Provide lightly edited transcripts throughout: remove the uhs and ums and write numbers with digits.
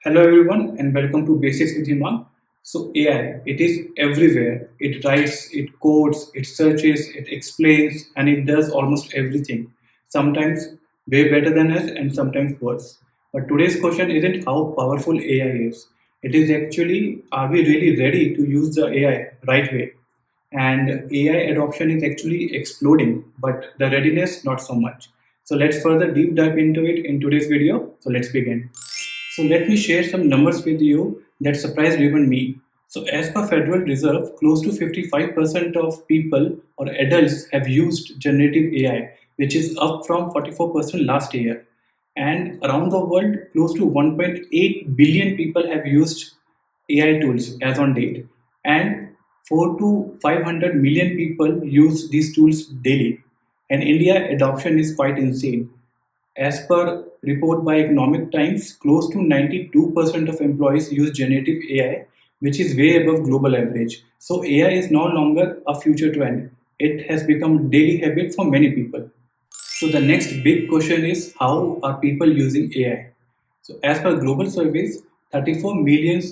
Hello everyone and welcome to Basics with Hima. So AI, it is everywhere. It writes, it codes, it searches, it explains, and it does almost everything. Sometimes way better than us and sometimes worse. But today's question isn't how powerful AI is. It is actually, are we really ready to use the AI right way? And AI adoption is actually exploding, but the readiness not so much. So let's further deep dive into it in today's video. So let's begin. So let me share some numbers with you that surprised even me. So as per Federal Reserve, close to 55% of people or adults have used generative AI, which is up from 44% last year. And around the world, close to 1.8 billion people have used AI tools as on date. And 4 to 500 million people use these tools daily. And India adoption is quite insane. As per report by Economic Times, close to 92% of employees use generative AI, which is way above global average. So AI is no longer a future trend. It has become daily habit for many people. So the next big question is, how are people using AI? So as per global surveys, 34 million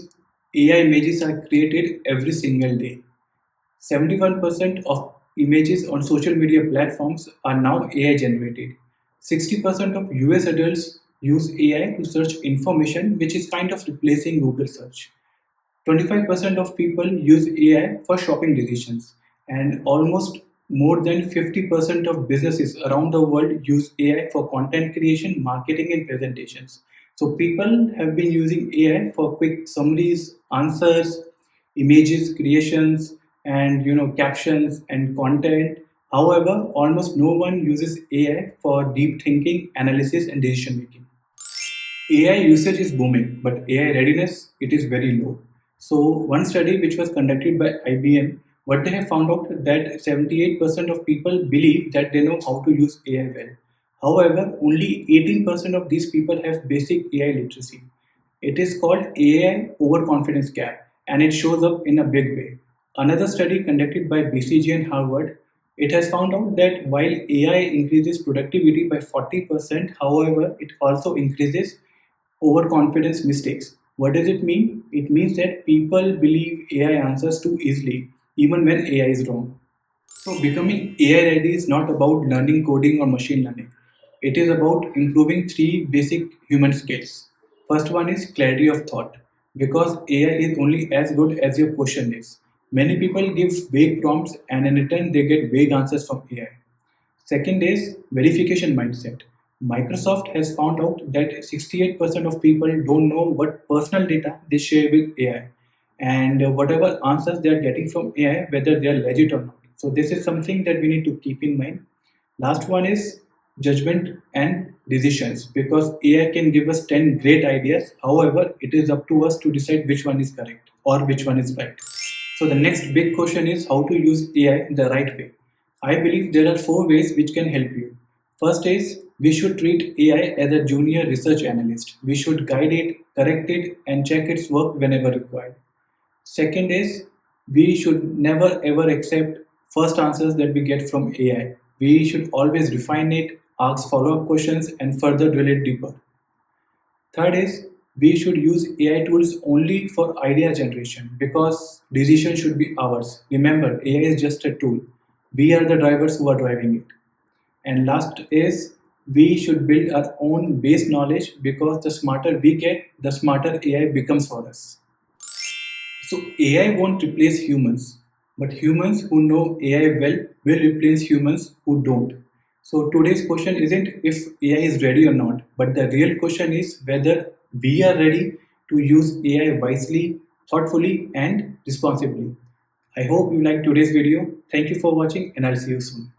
AI images are created every single day. 71% of images on social media platforms are now AI generated. 60% of US adults use AI to search information, which is kind of replacing Google search. 25% of people use AI for shopping decisions, and almost more than 50% of businesses around the world use AI for content creation, marketing, and presentations. So people have been using AI for quick summaries, answers, images creations, and captions and content. However, almost no one uses AI for deep thinking, analysis, and decision making. AI usage is booming, but AI readiness it is very low. So one study which was conducted by IBM, what they have found out that 78% of people believe that they know how to use AI well. However, only 18% of these people have basic AI literacy. It is called AI Overconfidence Gap, and it shows up in a big way. Another study conducted by BCG and Harvard, it has found out that while AI increases productivity by 40%, however, it also increases overconfidence mistakes. What does it mean? It means that people believe AI answers too easily, even when AI is wrong. So, becoming AI ready is not about learning coding or machine learning. It is about improving three basic human skills. First one is clarity of thought, because AI is only as good as your question is. Many people give vague prompts and in return they get vague answers from AI. Second is verification mindset. Microsoft has found out that 68% of people don't know what personal data they share with AI, and whatever answers they are getting from AI, whether they are legit or not. So, this is something that we need to keep in mind. Last one is judgment and decisions, because AI can give us 10 great ideas. However, it is up to us to decide which one is correct or which one is right. So the next big question is how to use AI the right way. I believe there are four ways which can help you. First is we should treat AI as a junior research analyst. We should guide it, correct it, and check its work whenever required. Second is we should never ever accept first answers that we get from AI. We should always refine it, ask follow up questions, and further drill it deeper. Third is we should use AI tools only for idea generation, because decision should be ours. Remember, AI is just a tool. We are the drivers who are driving it. And last is we should build our own base knowledge, because the smarter we get, the smarter AI becomes for us. So AI won't replace humans, but humans who know AI well will replace humans who don't. So today's question isn't if AI is ready or not, but the real question is whether we are ready to use AI wisely, thoughtfully, and responsibly. I hope you liked today's video. Thank you for watching, and I'll see you soon.